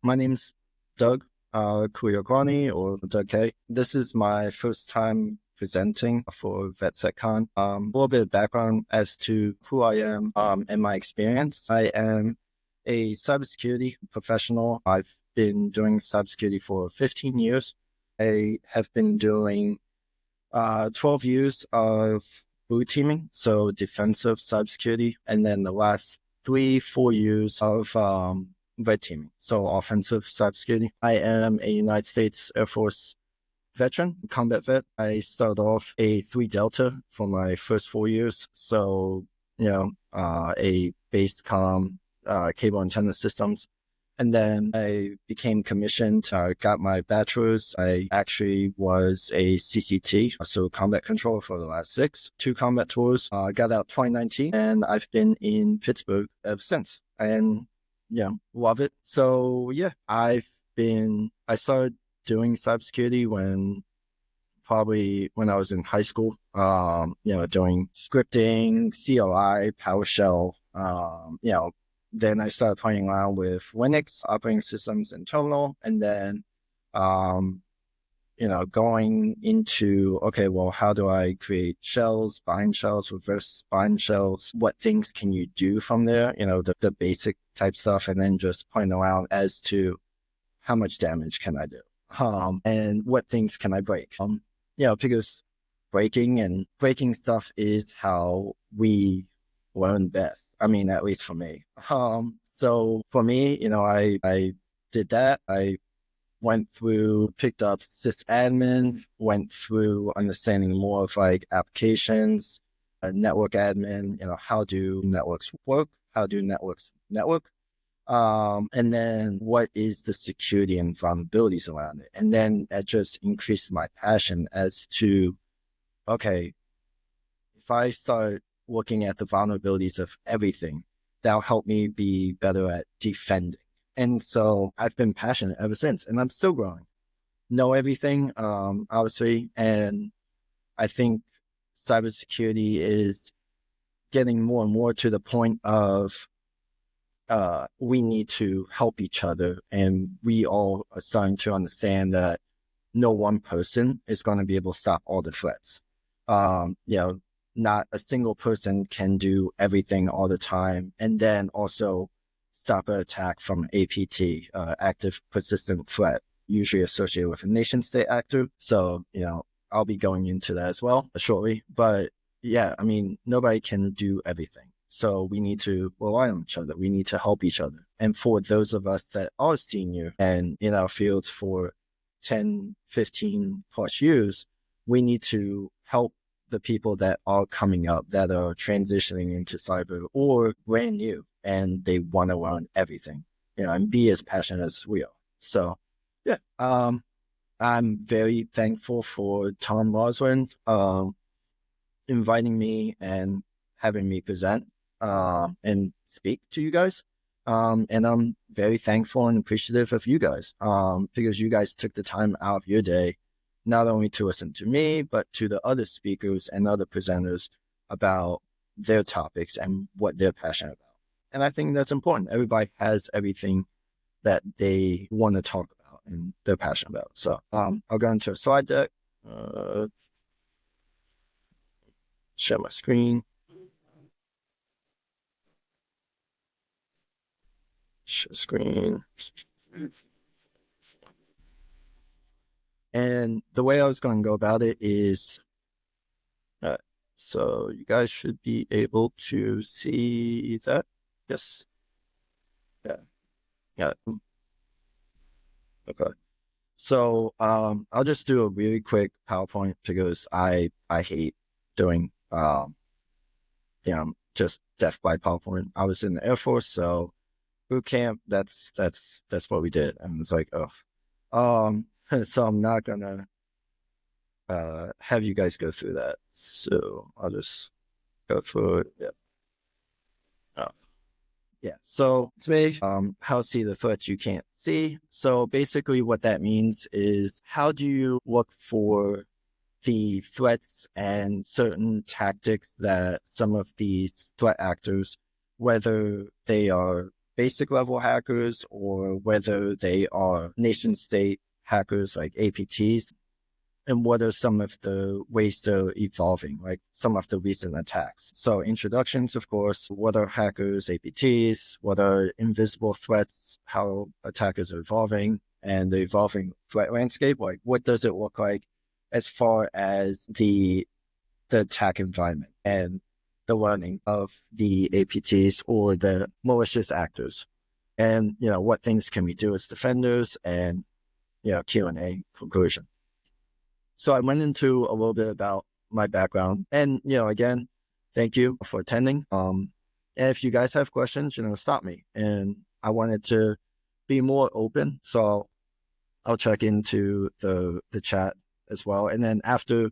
My name's Doug Kaluhiokalani, or Doug K. This is my first time presenting for VetSecCon. A little bit of background as to who I am and my experience. I am a cybersecurity professional. I've been doing cybersecurity for 15 years. I have been doing 12 years of blue teaming, so defensive cybersecurity, and then the last 3-4 years of red teaming, so offensive cybersecurity. I am a United States Air Force veteran, combat vet. I started off a 3 Delta for my first 4 years, so a base comm, cable antenna systems. And then I became commissioned. I got my bachelor's. I actually was a CCT, so combat controller for the last 2 combat tours. I got out 2019, and I've been in Pittsburgh ever since. And love it. So I started doing cybersecurity when I was in high school. Doing scripting, CLI, PowerShell. Then I started playing around with Linux operating systems and terminal, and then, going into, okay, well, how do I create shells, bind shells, reverse bind shells? What things can you do from there? The basic type stuff, and then just playing around as to how much damage can I do, and what things can I break? Because breaking stuff is how we learn best. I mean, at least for me. So for me, I did that. I picked up sysadmin, went through understanding more of like applications, network admin, how do networks work? How do networks network? And then what is the security and vulnerabilities around it? And then that just increased my passion as to, okay, if I start looking at the vulnerabilities of everything, that'll help me be better at defending. And so I've been passionate ever since, and I'm still growing. Know everything, obviously, and I think cybersecurity is getting more and more to the point of we need to help each other, and we all are starting to understand that no one person is going to be able to stop all the threats. Not a single person can do everything all the time, and then also stop an attack from APT, active persistent threat, usually associated with a nation state actor. So, I'll be going into that as well shortly. But nobody can do everything. So we need to rely on each other. We need to help each other. And for those of us that are senior and in our fields for 10, 15 plus years, we need to help the people that are coming up, that are transitioning into cyber or brand new, and they want to learn everything, and be as passionate as we are. So, I'm very thankful for Tom Rosland inviting me and having me present and speak to you guys. And I'm very thankful and appreciative of you guys because you guys took the time out of your day not only to listen to me, but to the other speakers and other presenters about their topics and what they're passionate about. And I think that's important. Everybody has everything that they want to talk about and they're passionate about. So I'll go into a slide deck, share my screen. Share screen. And the way I was going to go about it is, so you guys should be able to see that. Yes. Yeah. Okay. So I'll just do a really quick PowerPoint because I hate doing just death by PowerPoint. I was in the Air Force, so boot camp, that's what we did. And it's like, so I'm not gonna have you guys go through that. So I'll just go through it. So today, how to see the threats you can't see. So basically what that means is, how do you look for the threats and certain tactics that some of these threat actors, whether they are basic level hackers or whether they are nation state hackers like APTs, and what are some of the ways they're evolving, like some of the recent attacks. So introductions, of course, what are hackers, APTs, what are invisible threats, how attackers are evolving, and the evolving threat landscape, like what does it look like as far as the attack environment and the learning of the APTs or the malicious actors. And, what things can we do as defenders, and, Q&A conclusion. So I went into a little bit about my background, and, again, thank you for attending. And if you guys have questions, stop me. And I wanted to be more open, so I'll check into the chat as well. And then after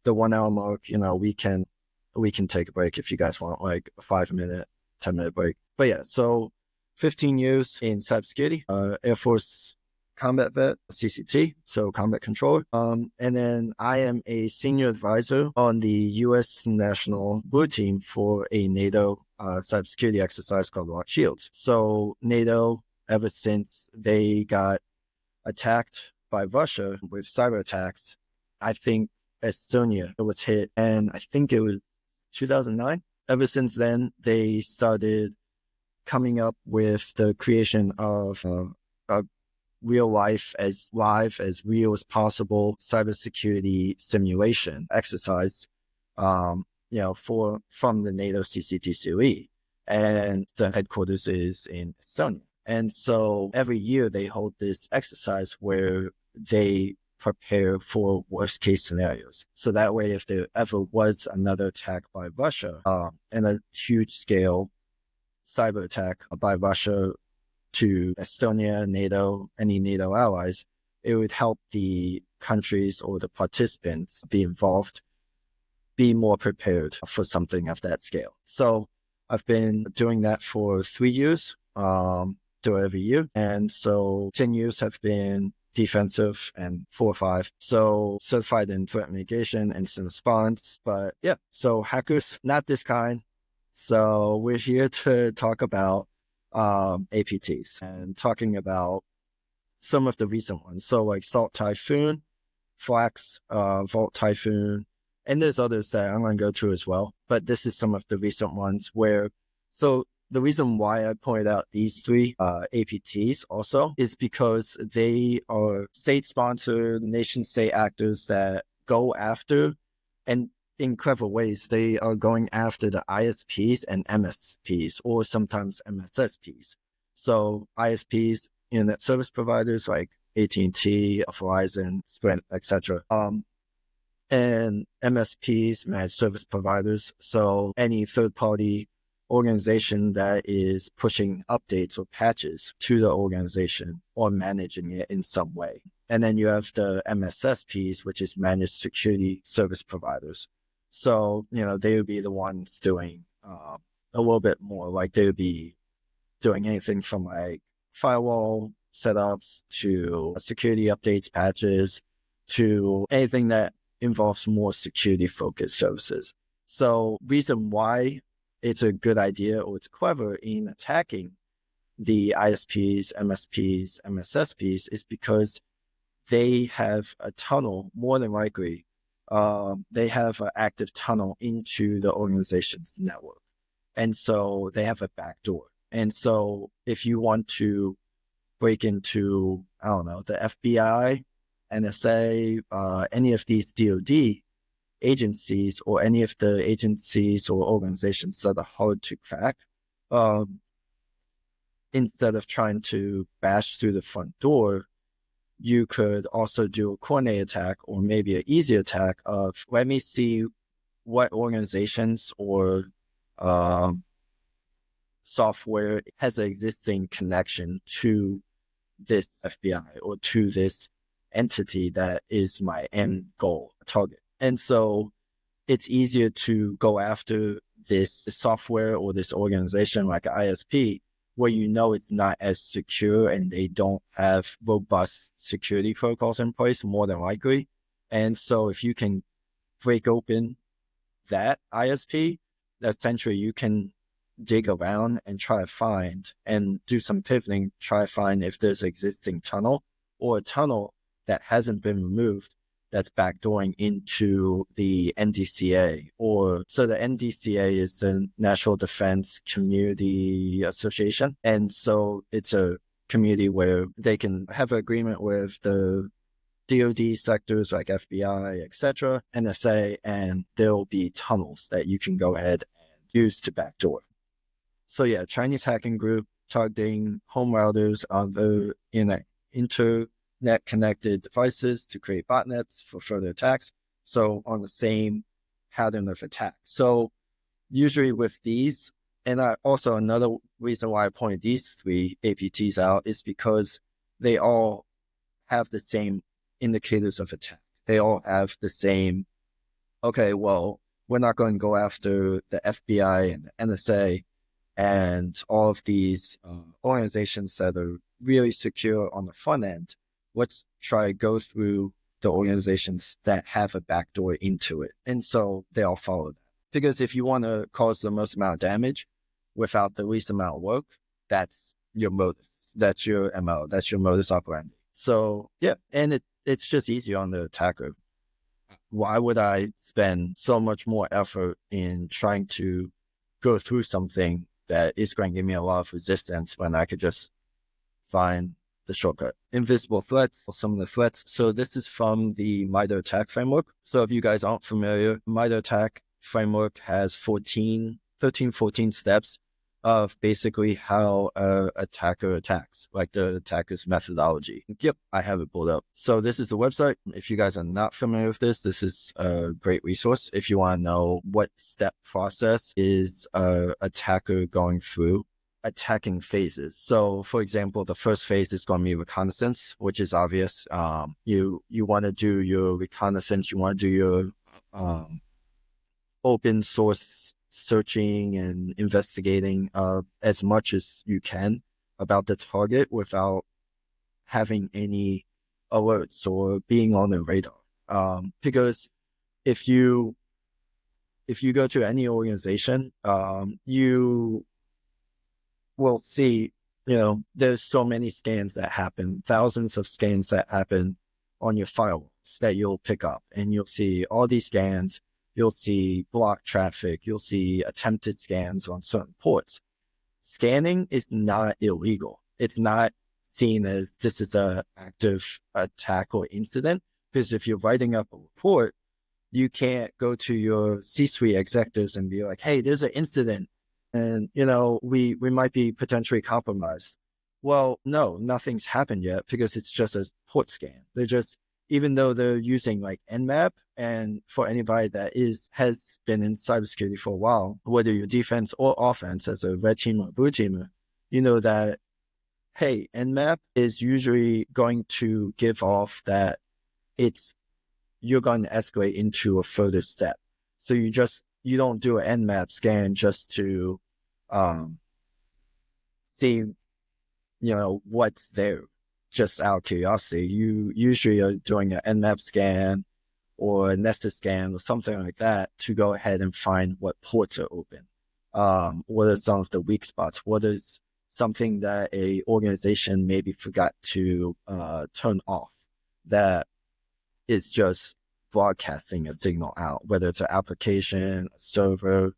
the 1 hour mark, we can take a break if you guys want, like a 5-minute, 10-minute break. But yeah, so 15 years in cybersecurity, Air Force combat vet, CCT, so combat controller. And then I am a senior advisor on the U.S. National Blue Team for a NATO cybersecurity exercise called Lock Shields. So NATO, ever since they got attacked by Russia with cyber attacks, I think Estonia was hit, and I think it was 2009. Ever since then, they started coming up with the creation of a real life, as live, as real as possible cybersecurity simulation exercise, from the NATO CCTCOE, and the headquarters is in Estonia. And so every year they hold this exercise where they prepare for worst case scenarios. So that way, if there ever was another attack by Russia, and a huge scale cyber attack by Russia to Estonia, NATO, any NATO allies, it would help the countries or the participants be involved, be more prepared for something of that scale. So I've been doing that for 3 years, do it every year. And so 10 years have been defensive, and 4 or 5. So certified in threat mitigation, incident response. But yeah, so hackers, not this kind. So we're here to talk about APTs and talking about some of the recent ones. So like Salt Typhoon, Flax, Vault Typhoon, and there's others that I'm going to go through as well. But this is some of the recent ones so the reason why I pointed out these 3 APTs also is because they are state-sponsored, nation-state actors that go after, and in clever ways, they are going after the ISPs and MSPs, or sometimes MSSPs. So ISPs, internet service providers like AT&T, Verizon, Sprint, etc. And MSPs, managed service providers. So any third-party organization that is pushing updates or patches to the organization or managing it in some way. And then you have the MSSPs, which is managed security service providers. So, they would be the ones doing a little bit more, like they would be doing anything from like firewall setups to security updates, patches, to anything that involves more security focused services. So reason why it's a good idea, or it's clever in attacking the ISPs, MSPs, MSSPs, is because they have a tunnel, more than likely. They have an active tunnel into the organization's network. And so they have a backdoor. And so if you want to break into, I don't know, the FBI, NSA, any of these DoD agencies, or any of the agencies or organizations that are hard to crack, instead of trying to bash through the front door, you could also do a coordinated attack, or maybe an easy attack of, let me see what organizations or software has an existing connection to this FBI or to this entity that is my end goal target. And so it's easier to go after this software or this organization like an ISP, where it's not as secure and they don't have robust security protocols in place, more than likely. And so if you can break open that ISP, essentially you can dig around and try to find and do some pivoting, try to find if there's an existing tunnel or a tunnel that hasn't been removed that's backdooring into the NDCA. Or so the NDCA is the National Defense Community Association. And so it's a community where they can have an agreement with the DoD sectors like FBI, etc., NSA, and there'll be tunnels that you can go ahead and use to backdoor. So yeah, Chinese hacking group targeting home routers on the internet connected devices to create botnets for further attacks. So on the same pattern of attack. So usually with these, and also another reason why I pointed these 3 APTs out is because they all have the same indicators of attack. They all have the same, okay, well, we're not going to go after the FBI and the NSA and all of these organizations that are really secure on the front end. Let's try to go through the organizations that have a backdoor into it. And so they all follow that. Because if you want to cause the most amount of damage without the least amount of work, that's your modus. That's your MO. That's your modus operandi. So yeah, and it's just easy on the attacker. Why would I spend so much more effort in trying to go through something that is going to give me a lot of resistance when I could just find the shortcut? Invisible threats, or some of the threats. So this is from the MITRE ATT&CK framework. So if you guys aren't familiar, MITRE ATT&CK framework has 14 steps of basically how an attacker attacks, like the attacker's methodology. Yep, I have it pulled up. So this is the website. If you guys are not familiar with this, this is a great resource. If you want to know what step process is an attacker going through, attacking phases. So for example, the first phase is going to be reconnaissance, which is obvious. You want to do your reconnaissance. You want to do your open source searching and investigating as much as you can about the target without having any alerts or being on the radar. Because if you go to any organization, you will see, there's so many scans that happen, thousands of scans that happen on your firewalls that you'll pick up, and you'll see all these scans. You'll see blocked traffic. You'll see attempted scans on certain ports. Scanning is not illegal. It's not seen as this is an active attack or incident, because if you're writing up a report, you can't go to your C-suite executives and be like, hey, there's an incident and, we might be potentially compromised. Well, no, nothing's happened yet because it's just a port scan. They're just, even though they're using like Nmap, and for anybody that has been in cybersecurity for a while, whether you're defense or offense as a red team or blue teamer, you know that, hey, Nmap is usually going to give off that you're going to escalate into a further step. So you don't do an Nmap scan just to see, what's there, just out of curiosity. You usually are doing an Nmap scan or a nested scan or something like that to go ahead and find what ports are open. What are some of the weak spots? What is something that a organization maybe forgot to turn off that is just broadcasting a signal out, whether it's an application, a server,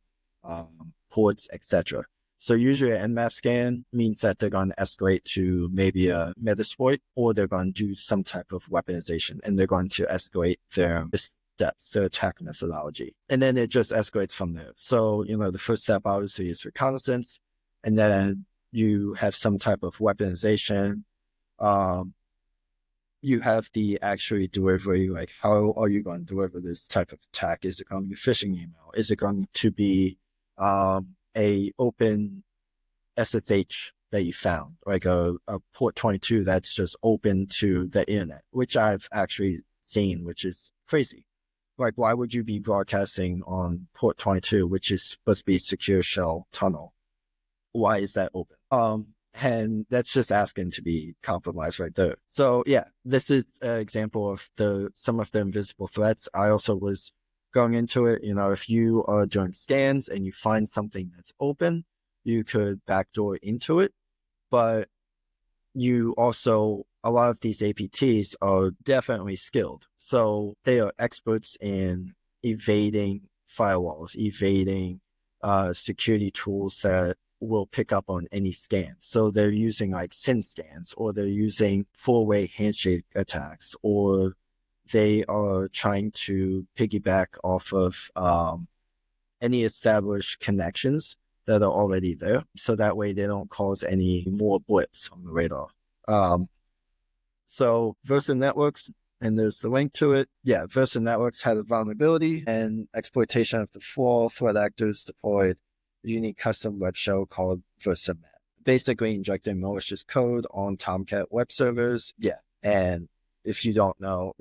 ports, etc. So usually an Nmap scan means that they're going to escalate to maybe a Metasploit, or they're going to do some type of weaponization, and they're going to escalate their steps, their attack methodology. And then it just escalates from there. So, the first step obviously is reconnaissance, and then you have some type of weaponization. You have the actual delivery, like how are you going to deliver this type of attack? Is it going to be a phishing email? Is it going to be a open SSH that you found, like a port 22 that's just open to the internet, which I've actually seen, which is crazy. Like, why would you be broadcasting on port 22, which is supposed to be secure shell tunnel? Why is that open? And that's just asking to be compromised right there. So yeah, this is an example of some of the invisible threats. I also was going into it, if you are doing scans and you find something that's open, you could backdoor into it. But you also, a lot of these APTs are definitely skilled. So they are experts in evading firewalls, evading security tools that will pick up on any scan. So they're using like SYN scans, or they're using four-way handshake attacks, or they are trying to piggyback off of any established connections that are already there. So that way they don't cause any more blips on the radar. So Versa Networks, and there's the link to it. Yeah, Versa Networks had a vulnerability and exploitation of the flaw. Threat actors deployed a unique custom web shell called VersaMet, basically injecting malicious code on Tomcat web servers. Yeah, and if you don't know,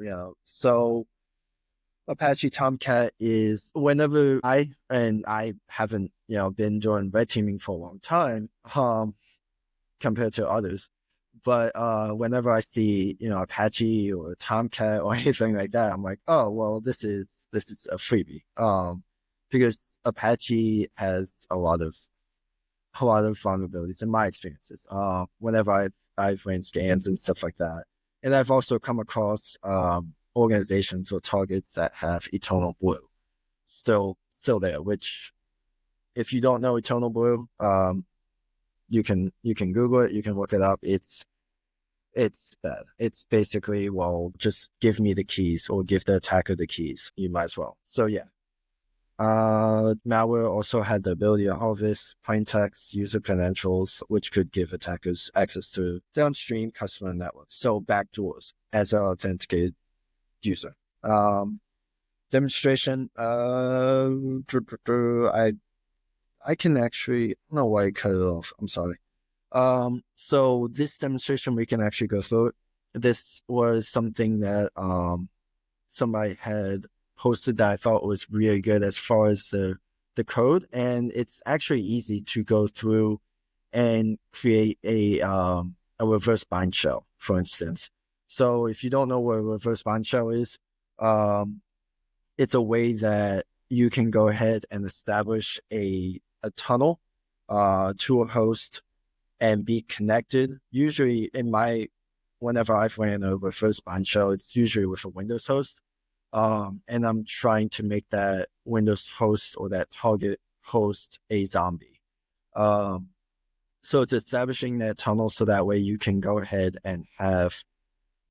so Apache Tomcat is, whenever I haven't, been doing red teaming for a long time, compared to others. But whenever I see, Apache or Tomcat or anything like that, I'm like, oh, well, this is a freebie. Because Apache has a lot of vulnerabilities in my experiences. Whenever I've ran scans and stuff like that. And I've also come across organizations or targets that have Eternal Blue still there, which, if you don't know Eternal Blue, you can Google it, you can look it up. It's bad. It's basically, well, just give me the keys, or give the attacker the keys. You might as well. So yeah. Malware also had the ability to harvest plain text user credentials, which could give attackers access to downstream customer networks. So backdoors as an authenticated user. Demonstration. I can actually, I don't know why I cut it off. I'm sorry. So this demonstration, we can actually go through it. This was something that somebody had posted that I thought was really good as far as the code, and it's actually easy to go through and create a reverse bind shell, for instance. So if you don't know what a reverse bind shell is, it's a way that you can go ahead and establish a tunnel to a host and be connected. Usually whenever I've ran a reverse bind shell, it's usually with a Windows host. And I'm trying to make that Windows host or that target host a zombie. So it's establishing that tunnel so that way you can go ahead and have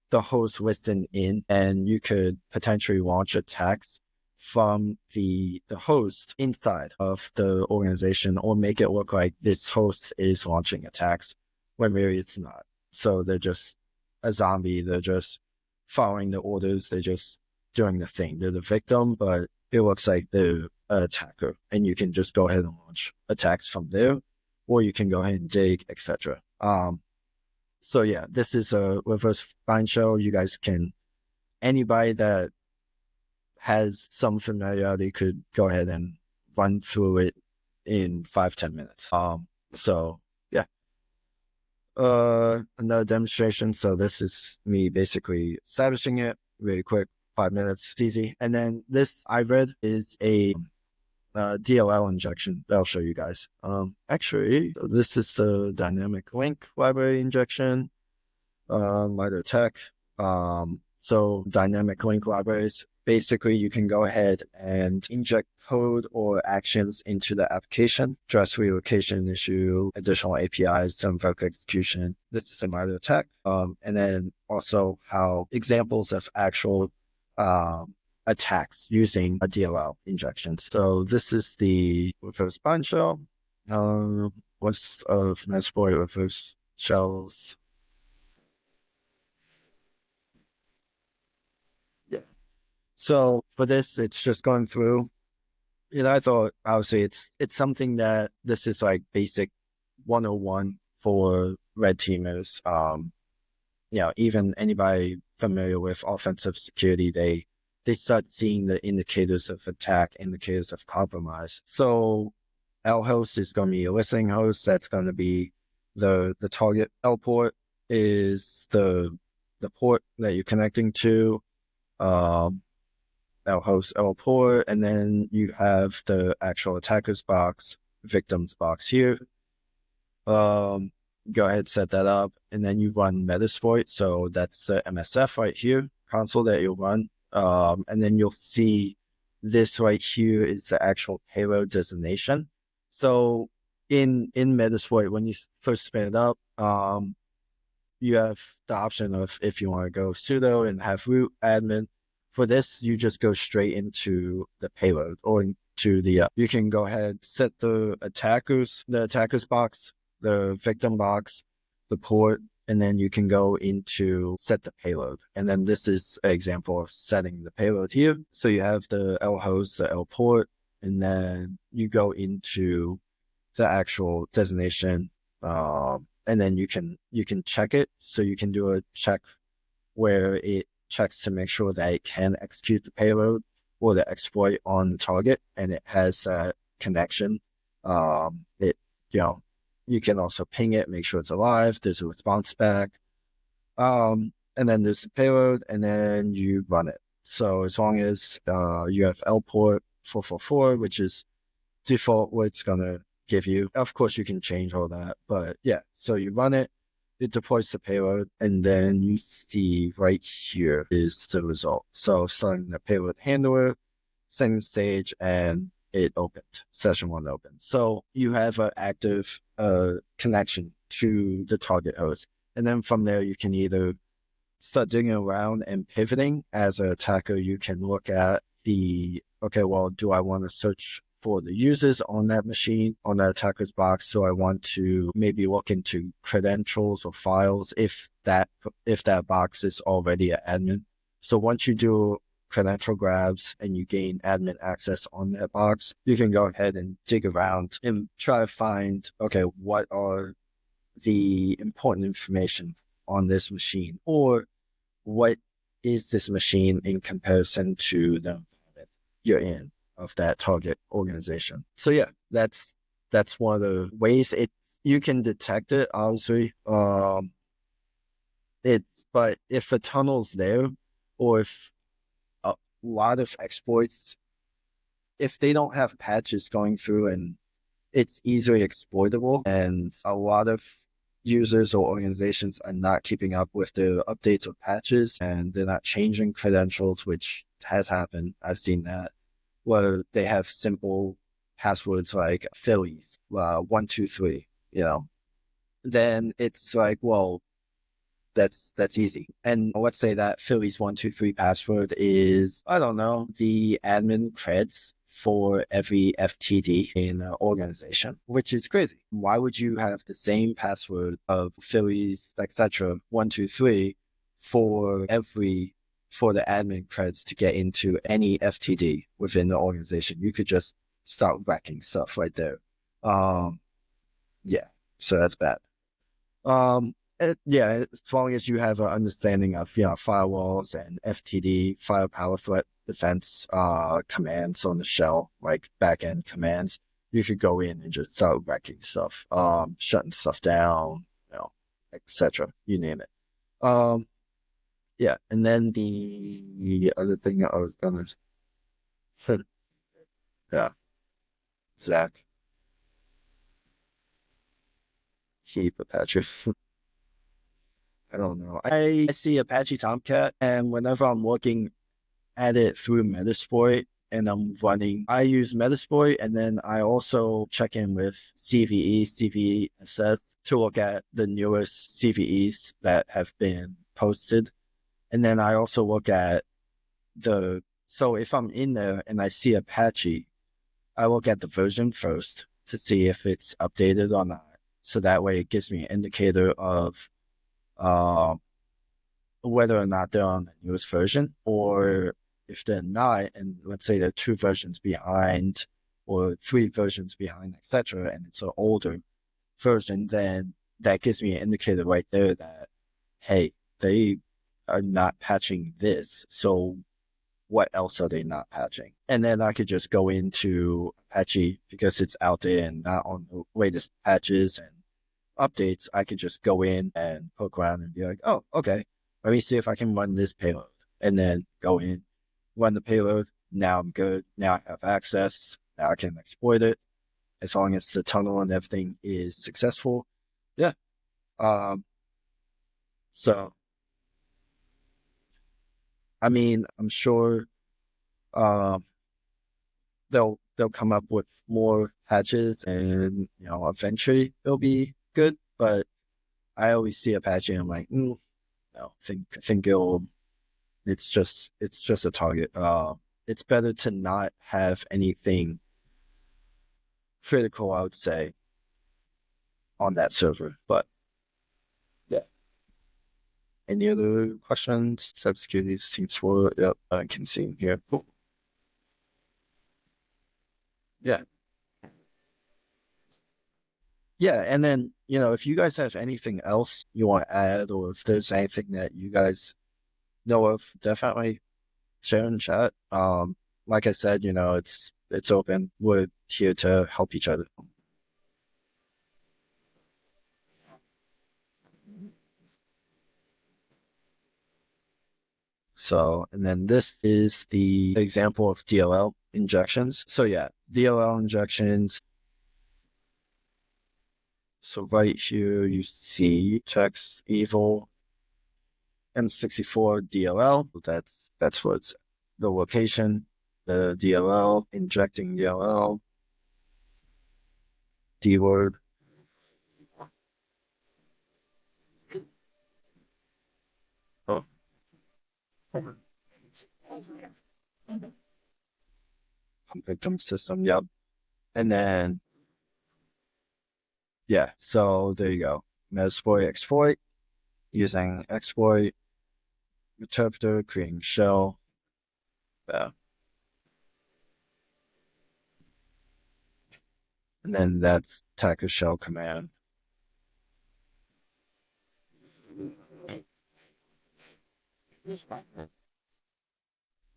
the host listen in, and you could potentially launch attacks from the host inside of the organization, or make it look like this host is launching attacks when really it's not. So they're just a zombie. They're just following the orders. They're just doing the thing. They're the victim, but it looks like they're an attacker, and you can just go ahead and launch attacks from there, or you can go ahead and dig, etc. So yeah, this is a reverse bind shell. You guys can, anybody that has some familiarity could go ahead and run through it in 5-10 minutes. So yeah. Another demonstration. So this is me basically establishing it really quick, 5 minutes. It's easy. And then this I read is a DLL injection that I'll show you guys. Actually, this is the dynamic link library injection, MITRE tech. So dynamic link libraries, basically you can go ahead and inject code or actions into the application, address relocation issue, additional APIs to invoke execution. This is a MITRE tech. And then also how examples of actual attacks using a DLL injection. So this is the reverse bind shell. What's of Metasploit reverse shells? Yeah. So for this, it's just going through. I thought obviously it's something that this is like basic 101 for red teamers. Even anybody familiar with offensive security, they start seeing the indicators of attack, indicators of compromise. So L host is going to be a listening host. That's going to be the target. L port is the port that you're connecting to. L host, L port, and then you have the actual attacker's box, victim's box here. Go ahead, set that up, and then you run Metasploit. So that's the MSF right here, console that you'll run. And then you'll see this right here is the actual payload designation. So in Metasploit, when you first spin it up, you have the option of if you want to go sudo and have root admin. For this, you just go straight into the payload or into the, you can go ahead, set the attackers box, the victim box, the port, and then you can go into set the payload. And then this is an example of setting the payload here. So you have the L host, the L port, and then you go into the actual designation, and then you can check it. So you can do a check where it checks to make sure that it can execute the payload or the exploit on the target, and it has a connection. It, you can also ping it, make sure it's alive. There's a response back. And then there's the payload, and then you run it. So as long as you have L port 444, which is default what it's going to give you. Of course, you can change all that, but yeah, so you run it, it deploys the payload, and then you see right here is the result. So starting the payload handler, second stage, and it opened. Session 1 opened. So you have an active connection to the target host. And then from there, you can either start digging around and pivoting. As an attacker, you can look at okay, well, do I want to search for the users on that machine, on that attacker's box? So I want to maybe look into credentials or files if that box is already an admin. So once you do credential grabs and you gain admin access on that box, you can go ahead and dig around and try to find, okay, what are the important information on this machine, or what is this machine in comparison to the environment you're in of that target organization. So yeah, that's one of the ways you can detect it, obviously. But if a tunnel's there, or if a lot of exploits, if they don't have patches going through and it's easily exploitable, and a lot of users or organizations are not keeping up with the updates or patches, and they're not changing credentials, which has happened. I've seen that, where they have simple passwords like Phillies, 123, then it's like, well, that's easy. And let's say that Phillies 123 password is, I don't know, the admin creds for every FTD in an organization, which is crazy. Why would you have the same password of Phillies, etc., 123 for the admin creds to get into any FTD within the organization? You could just start whacking stuff right there. Yeah, so that's bad. Yeah, as long as you have an understanding of firewalls and FTD, firepower threat defense commands on the shell, like backend commands, you could go in and just start wrecking stuff, shutting stuff down, etc. You name it. Yeah, and then the other thing I was gonna, yeah, Zach, keep Apache. I don't know. I see Apache Tomcat, and whenever I'm looking at it through Metasploit and I'm running, I use Metasploit, and then I also check in with CVESS to look at the newest CVEs that have been posted. And then I also look at so if I'm in there and I see Apache, I look at the version first to see if it's updated or not. So that way it gives me an indicator of whether or not they're on the newest version, or if they're not, and let's say they're 2 versions behind or 3 versions behind, etc., and it's an older version, then that gives me an indicator right there that, hey, they are not patching this, so what else are they not patching? And then I could just go into Apache, because it's out there and not on the latest patches and updates. I could just go in and poke around and be like, oh, okay, let me see if I can run this payload, and then go in, run the payload. Now I'm good. Now I have access. Now I can exploit it. As long as the tunnel and everything is successful, yeah. Um, so, I mean, I'm sure, um, they'll come up with more patches and, eventually it'll be good. But I always see a patch and I'm like, no, I think it's just a target. It's better to not have anything critical, I would say, on that server. But yeah. Any other questions? Cybersecurity seems for, yep, I can see here. Cool. Yeah. Yeah. And then, if you guys have anything else you want to add, or if there's anything that you guys know of, definitely share in chat. Like I said, it's open. We're here to help each other. So, and then this is the example of DLL injections. So yeah, DLL injections. So right here you see text evil M64 DLL. That's what's the location. The DLL injecting DLL. D word. Oh, victim system. Yep. And then yeah. So there you go. Metasploit exploit using exploit interpreter creating shell. Yeah. And then that's attacker shell command.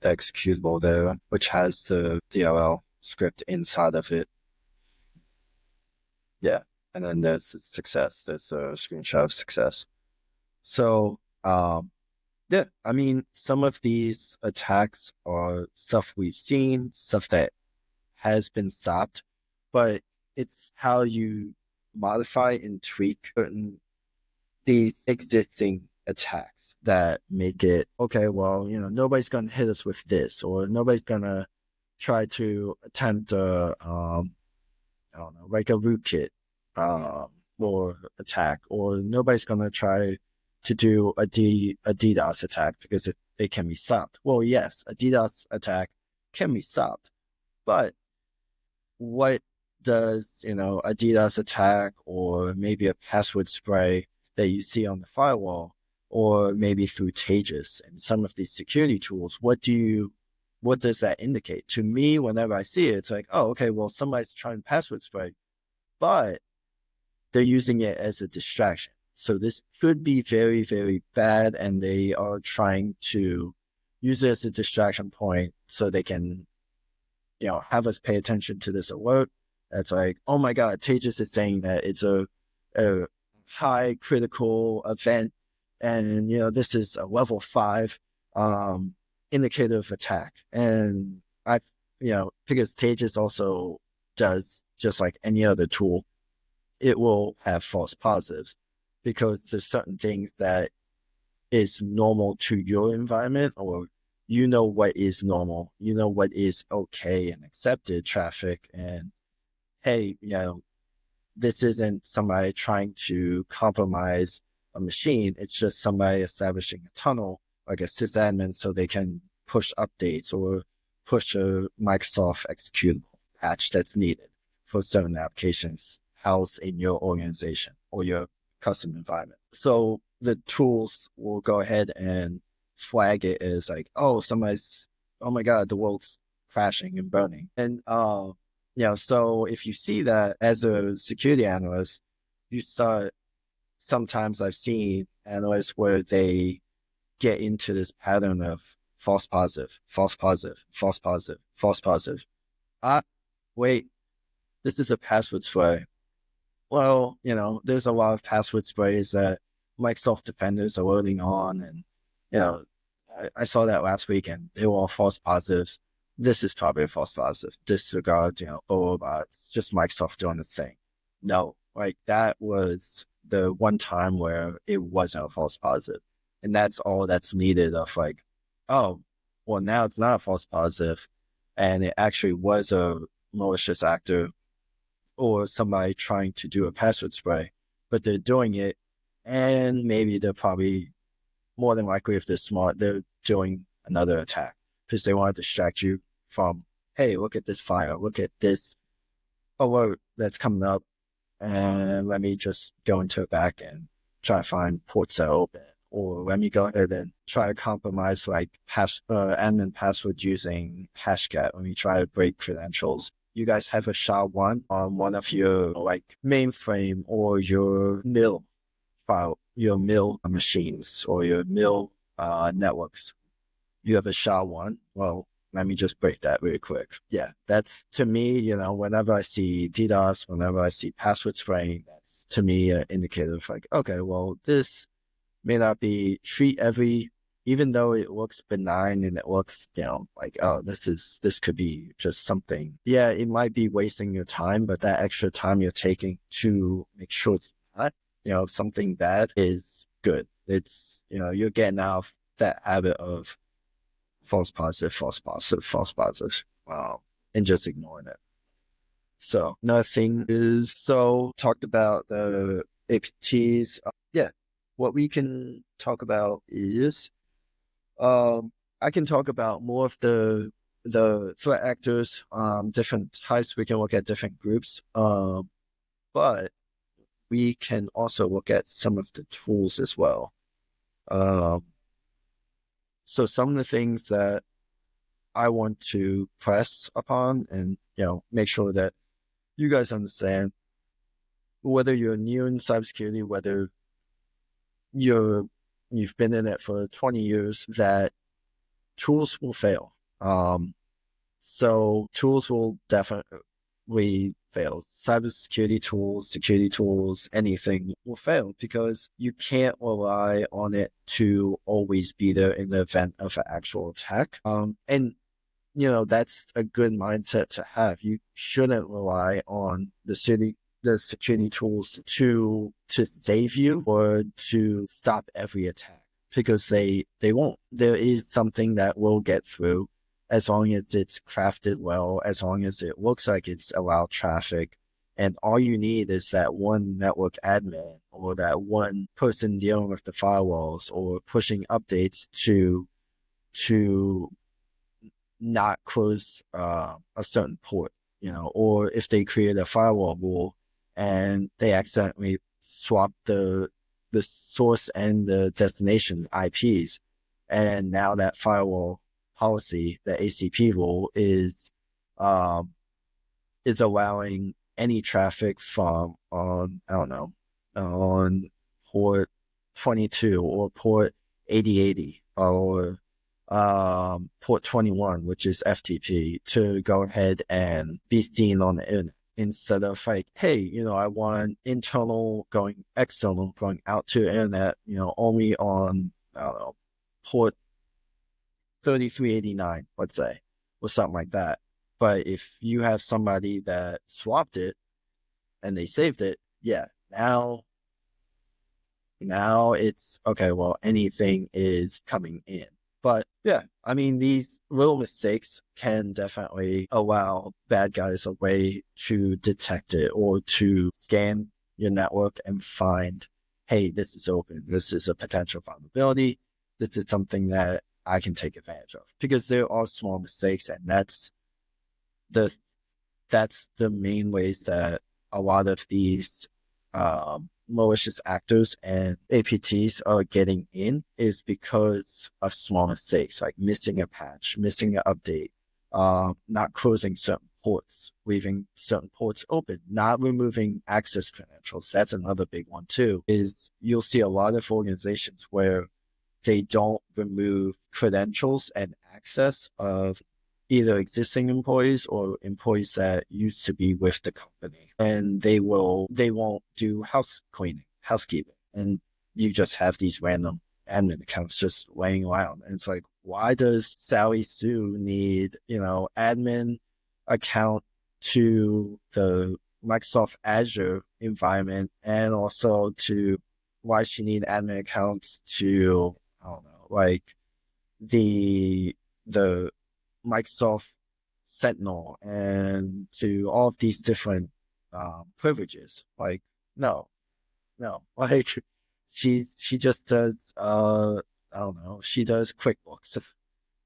Executable there, which has the DLL script inside of it. Yeah. And then there's success. There's a screenshot of success. So, yeah, I mean, some of these attacks are stuff we've seen, stuff that has been stopped, but it's how you modify and tweak certain these existing attacks that make it okay. Well, nobody's gonna hit us with this, or nobody's gonna try to attempt I don't know, like a rootkit, um, or attack, or nobody's gonna try to do a DDoS attack because it can be stopped. Well, yes, a DDoS attack can be stopped, but what does, a DDoS attack, or maybe a password spray that you see on the firewall, or maybe through Taegis and some of these security tools, what does that indicate? To me, whenever I see it, it's like, oh, okay, well, somebody's trying password spray, but they're using it as a distraction. So this could be very, very bad, and they are trying to use it as a distraction point so they can, have us pay attention to this alert. That's like, oh my God, Taegis is saying that it's a high critical event, and this is a level 5 um, indicator of attack. And because Taegis also does just like any other tool, it will have false positives because there's certain things that is normal to your environment, or what is normal, what is okay and accepted traffic. And hey, this isn't somebody trying to compromise a machine. It's just somebody establishing a tunnel, like a sysadmin, so they can push updates or push a Microsoft executable patch that's needed for certain applications housed in your organization or your custom environment. So the tools will go ahead and flag it as like, oh, oh my God, the world's crashing and burning. And so if you see that as a security analyst, you start, sometimes I've seen analysts where they get into this pattern of false positive, false positive, false positive, false positive. Ah, wait, this is a password spray. Well, there's a lot of password sprays that Microsoft defenders are loading on. And, you know, I saw that last week and they were all false positives. This is probably a false positive. Disregard, oh, about just Microsoft doing its thing. No, like that was the one time where it wasn't a false positive. And that's all that's needed of like, oh, well, now it's not a false positive and it actually was a malicious actor or somebody trying to do a password spray, but they're doing it and maybe they're probably more than likely, if they're smart, they're doing another attack because they want to distract you from, hey, look at this fire, look at this alert that's coming up, and let me just go into it back and try to find ports that are open. Or let me go ahead and try to compromise like admin password using hashcat. Let me try to break credentials. You guys have a SHA-1 on one of your like mainframe or your mill file, your mill machines or your mill networks. You have a SHA-1. Well, let me just break that really quick. Yeah, that's to me, whenever I see DDoS, whenever I see password spraying, that's to me an indicator of like, okay, well, this may not be even though it looks benign and it looks, like, oh, this could be just something. Yeah, it might be wasting your time, but that extra time you're taking to make sure it's not, something bad is good. It's, you're getting out of that habit of false positive, false positive, false positive, and just ignoring it. So another thing is, talked about the APTs. What we can talk about is, I can talk about more of the threat actors, different types. We can look at different groups, but we can also look at some of the tools as well. So some of the things that I want to press upon and, make sure that you guys understand, whether you're new in cybersecurity, whether you've been in it for 20 years, that tools will fail. So tools will definitely fail. Cybersecurity tools, security tools, anything will fail because you can't rely on it to always be there in the event of an actual attack. And that's a good mindset to have. You shouldn't rely on the security tools to save you or to stop every attack, because they won't. There is something that will get through as long as it's crafted well, as long as it looks like it's allowed traffic. And all you need is that one network admin or that one person dealing with the firewalls or pushing updates to not close a certain port, or if they create a firewall rule and they accidentally swap the source and the destination IPs, and now that firewall policy, the ACP rule is allowing any traffic from on port 22 or port 8080 or port 21, which is FTP, to go ahead and be seen on the internet, instead of like, hey, I want external going out to the internet, only on, port 3389, let's say, or something like that. But if you have somebody that swapped it and they saved it, now it's okay, well, anything is coming in. But yeah, these little mistakes can definitely allow bad guys a way to detect it or to scan your network and find, hey, this is open. This is a potential vulnerability. This is something that I can take advantage of, because there are small mistakes, and that's the main ways that a lot of these malicious actors and APTs are getting in, is because of small mistakes, like missing a patch, missing an update, not closing certain ports, leaving certain ports open, not removing access credentials. That's another big one too, is you'll see a lot of organizations where they don't remove credentials and access of either existing employees or employees that used to be with the company, and they won't do housekeeping, and you just have these random admin accounts just laying around. And it's like, why does Sally Sue need, admin account to the Microsoft Azure environment, and also to why she need admin accounts to, I don't know, like the Microsoft Sentinel and to all of these different privileges. Like, no, no, like she just does I don't know, she does QuickBooks.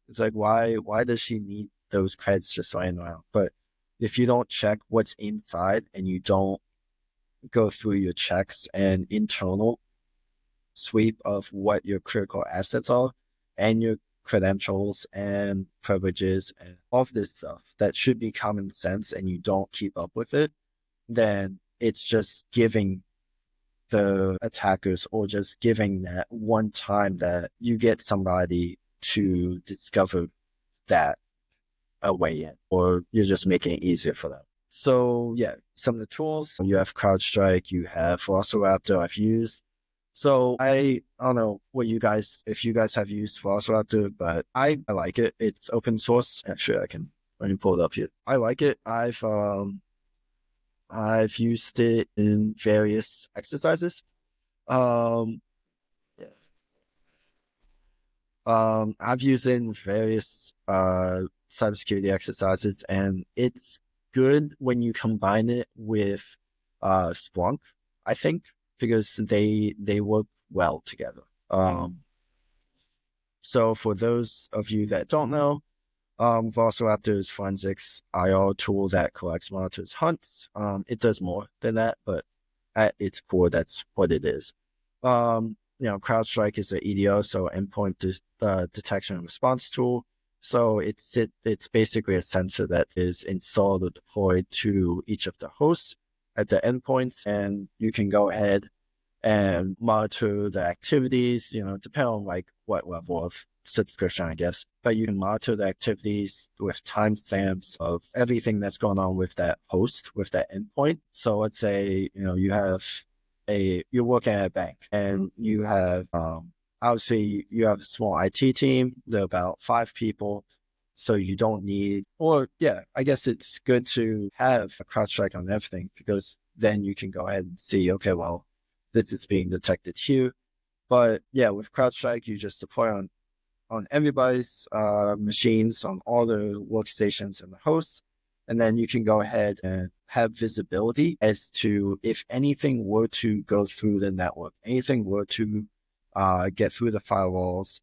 It's like, why does she need those credits just lying around? But if you don't check what's inside and you don't go through your checks and internal sweep of what your critical assets are and your credentials and privileges and all of this stuff that should be common sense, and you don't keep up with it, then it's just giving the attackers, or just giving that one time that you get somebody to discover that a way in, or you're just making it easier for them. So yeah, some of the tools, you have CrowdStrike, you have Velociraptor I've used. So I don't know what you guys, if you guys have used Velociraptor, but I like it. It's open source. Actually, let me pull it up here. I like it. I've used it in various exercises. Um, I've used it in various cybersecurity exercises, and it's good when you combine it with Splunk, I think, because they work well together. So for those of you that don't know, Velociraptor's forensics IR tool that collects, monitors, hunts. It does more than that, but at its core, that's what it is. CrowdStrike is an EDO, so endpoint detection and response tool. So it's basically a sensor that is installed or deployed to each of the hosts at the endpoints, and you can go ahead and monitor the activities, depending on like what level of subscription, I guess. But you can monitor the activities with timestamps of everything that's going on with that host, with that endpoint. So let's say, you're working at a bank, and you have, obviously you have a small IT team. They're about 5 people. So you don't need, I guess it's good to have a CrowdStrike on everything, because then you can go ahead and see, okay, well, this is being detected here. But yeah, with CrowdStrike, you just deploy on everybody's machines, on all the workstations and the hosts. And then you can go ahead and have visibility as to if anything were to go through the network, anything were to get through the firewalls,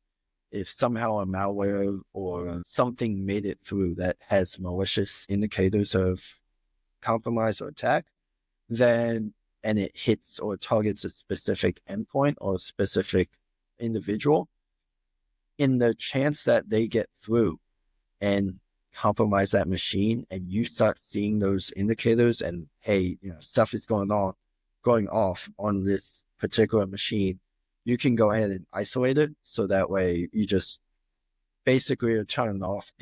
if somehow a malware or something made it through that has malicious indicators of compromise or attack, then, and it hits or targets a specific endpoint or a specific individual, in the chance that they get through and compromise that machine, and you start seeing those indicators and, hey, stuff is going off on this particular machine, you can go ahead and isolate it. So that way you just basically are turning off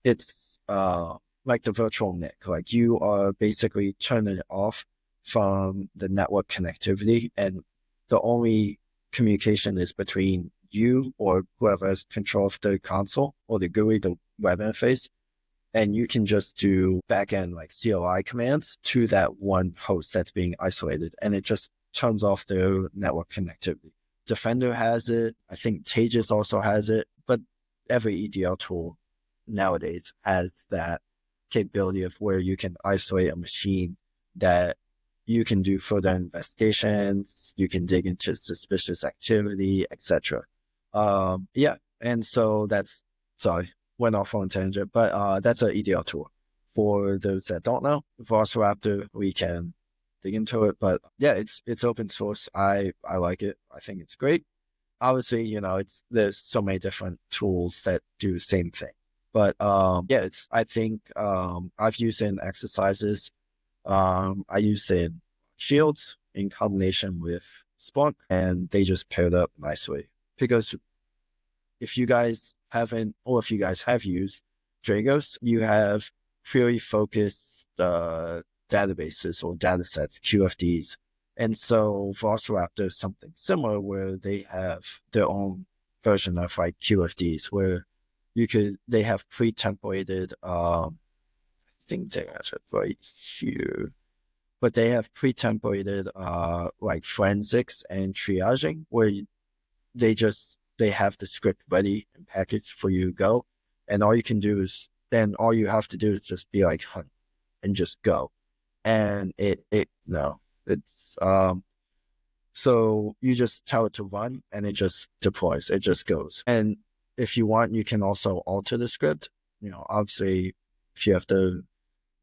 it's like the virtual NIC. Like, you are basically turning it off from the network connectivity, and the only communication is between you or whoever has control of the console or the GUI, the web interface, and you can just do backend like CLI commands to that one host that's being isolated, and it just turns off their network connectivity. Defender has it. I think Taegis also has it, but every EDL tool nowadays has that capability of where you can isolate a machine, that you can do further investigations, you can dig into suspicious activity, etc. And so sorry, went off on a tangent, but that's an EDL tool. For those that don't know, Velociraptor, we can dig into it, but yeah, it's open source. I like it. I think it's great. Obviously, there's so many different tools that do the same thing. But I think I've used it in exercises. I used it in Shields in combination with Splunk, and they just paired up nicely. Because if you guys haven't, or if you guys have used Dragos, you have query focused databases or datasets, QFDs. And so Velociraptor is something similar, where they have their own version of like QFDs, where they have pre-templated, I think they have it right here. but they have pre-templated like forensics and triaging where they have the script ready and packaged for you to go. And all you can do is then all you have to do is just be like hunt and just go. And it's so you just tell it to run and it just deploys, it just goes. And if you want, you can also alter the script. Obviously if you have the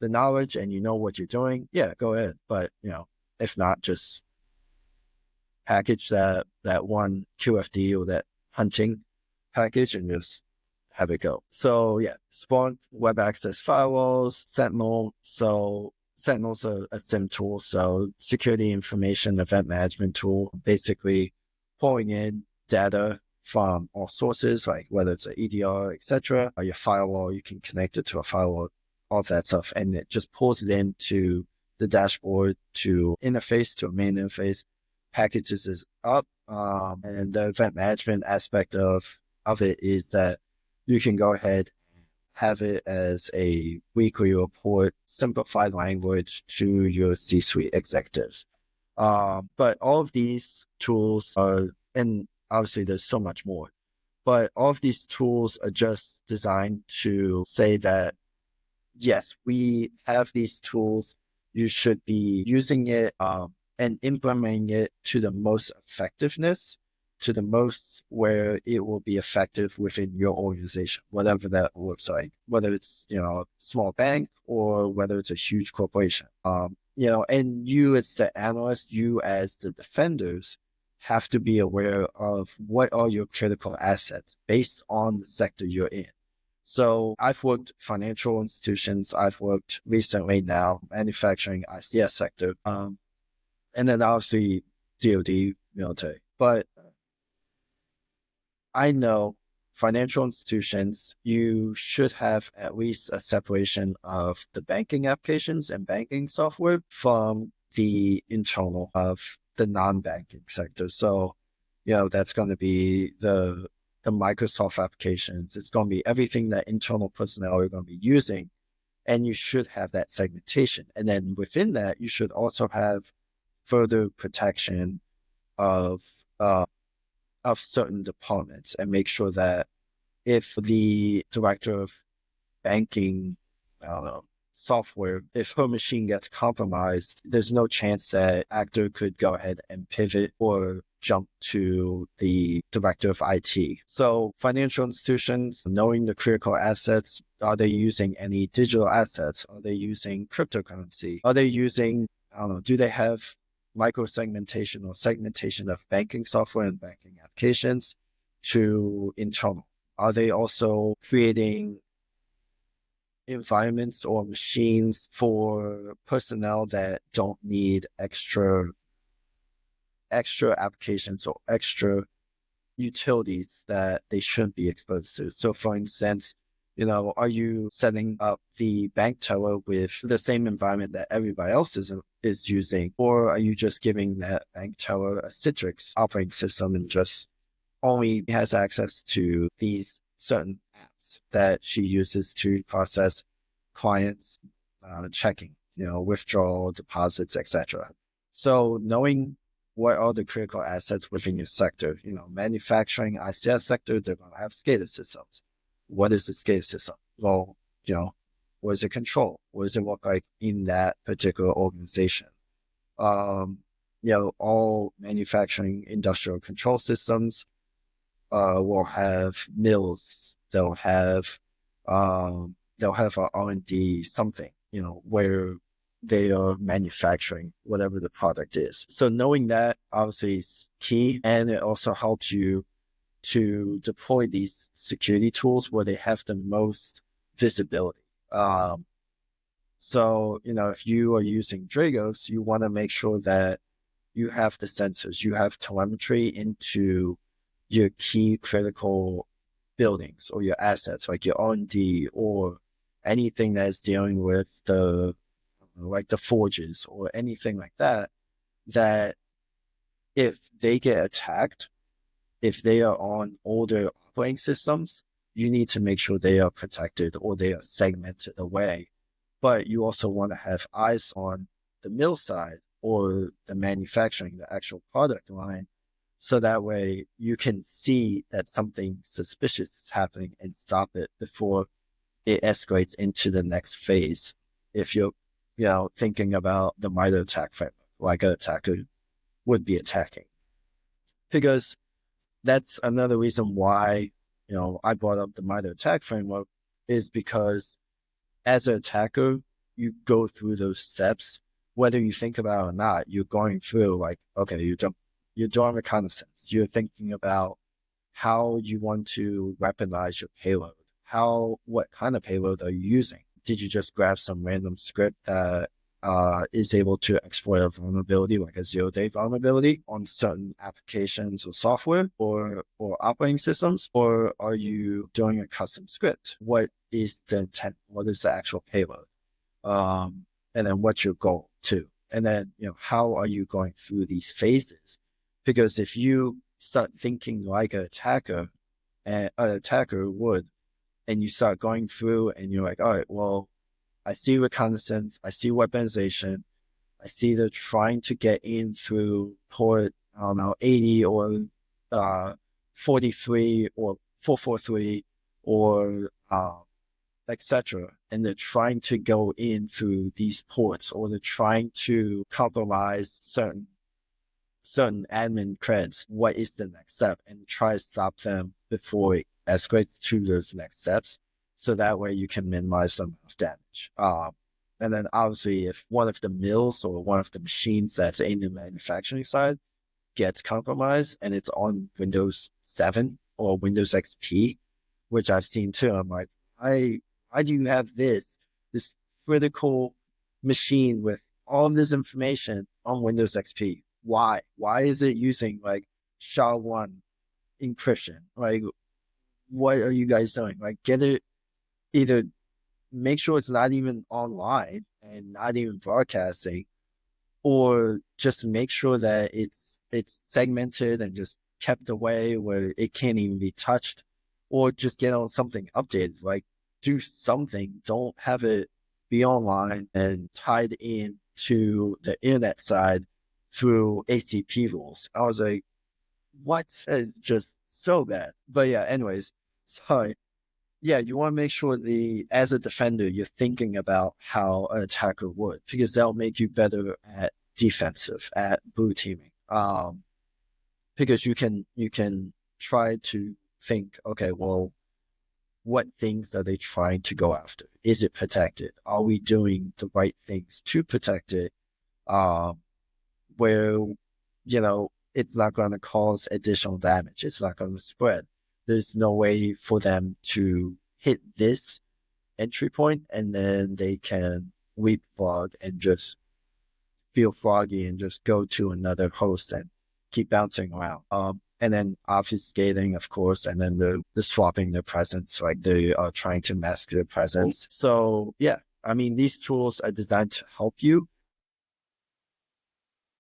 knowledge and you know what you're doing, yeah, go ahead. But if not, just package that one QFD or that hunting package and just have it go. So yeah, Splunk, web access firewalls, Sentinel. So Sentinel's a SIM tool, so security information event management tool, basically pulling in data from all sources, like whether it's an EDR, etc. Or your firewall, you can connect it to a firewall, all that stuff, and it just pulls it into the dashboard to interface to a main interface, packages is up, and the event management aspect of it is that you can go ahead, have it as a weekly report, simplified language to your C-suite executives. But all of these tools are, and obviously there's so much more, but all of these tools are just designed to say that, yes, we have these tools. You should be using it and implementing it to the most effectiveness, to the most where it will be effective within your organization, whatever that looks like, whether it's, a small bank or whether it's a huge corporation. And you as the analyst, you as the defenders have to be aware of what are your critical assets based on the sector you're in. So I've worked financial institutions. I've worked recently now manufacturing ICS sector, and then obviously DoD military. But I know financial institutions, you should have at least a separation of the banking applications and banking software from the internal of the non-banking sector. So, that's going to be the Microsoft applications. It's going to be everything that internal personnel are going to be using. And you should have that segmentation. And then within that, you should also have further protection of certain departments, and make sure that if the director of banking, I don't know, software, if her machine gets compromised, there's no chance that actor could go ahead and pivot or jump to the director of IT. So financial institutions, knowing the critical assets, are they using any digital assets? Are they using cryptocurrency? Are they using, I don't know, do they have micro-segmentation or segmentation of banking software and banking applications to internal? Are they also creating environments or machines for personnel that don't need extra applications or extra utilities that they shouldn't be exposed to? So for instance, are you setting up the bank teller with the same environment that everybody else is using? Or are you just giving that bank teller a Citrix operating system and just only has access to these certain apps that she uses to process clients' checking, withdrawal, deposits, etc. So knowing what are the critical assets within your sector, manufacturing, ICS sector, they're going to have SCADA systems. What is the SCADA system? Well, what does it control? What does it look like in that particular organization? All manufacturing industrial control systems will have mills. They'll have a R&D something, where they are manufacturing whatever the product is. So knowing that obviously is key, and it also helps you to deploy these security tools where they have the most visibility. So, if you are using Dragos, you want to make sure that you have the sensors, you have telemetry into your key critical buildings or your assets, like your R&D or anything that's dealing with the forges or anything like that, that if they get attacked, if they are on older operating systems, you need to make sure they are protected or they are segmented away. But you also want to have eyes on the the mill side or the manufacturing, the actual product line. So that way you can see that something suspicious is happening and stop it before it escalates into the next phase. If you're, thinking about the MITRE attack framework, like an attacker would be attacking. Because that's another reason why, I brought up the MITRE attack framework, is because as an attacker, you go through those steps, whether you think about it or not. You're going through, like, okay, you're doing reconnaissance. You're thinking about how you want to weaponize your payload. What kind of payload are you using? Did you just grab some random script that is able to exploit a vulnerability, like a 0-day vulnerability on certain applications or software or operating systems? Or are you doing a custom script? What is the intent? What is the actual payload? And then what's your goal too? And then, how are you going through these phases? Because if you start thinking like an attacker would, and you start going through and you're like, all right, well, I see reconnaissance, I see weaponization, I see they're trying to get in through port, 80 or 43 or 443 or etc. And they're trying to go in through these ports, or they're trying to compromise certain admin creds. What is the next step? And try to stop them before it escalates to those next steps. So that way you can minimize the amount of damage. And then obviously if one of the mills or one of the machines that's in the manufacturing side gets compromised and it's on Windows 7 or Windows XP, which I've seen too, I'm like, why do you have this critical machine with all of this information on Windows XP? Why? Why is it using like SHA-1 encryption? Like, what are you guys doing? Like, get it, either make sure it's not even online and not even broadcasting, or just make sure that it's segmented and just kept away where it can't even be touched, or just get on something updated. Like, do something. Don't have it be online and tied in to the internet side through ACP rules. I was like, what? It's just so bad. But yeah, anyways, sorry. Yeah, you want to make sure as a defender, you're thinking about how an attacker would, because that'll make you better at defensive, at blue teaming. Because you can try to think, okay, well, what things are they trying to go after? Is it protected? Are we doing the right things to protect it? Where, it's not going to cause additional damage. It's not going to spread. There's no way for them to hit this entry point and then they can leapfrog and just feel froggy and just go to another host and keep bouncing around. And then obfuscating, of course, and then the swapping their presence, like they are trying to mask their presence. So yeah, I mean, these tools are designed to help you,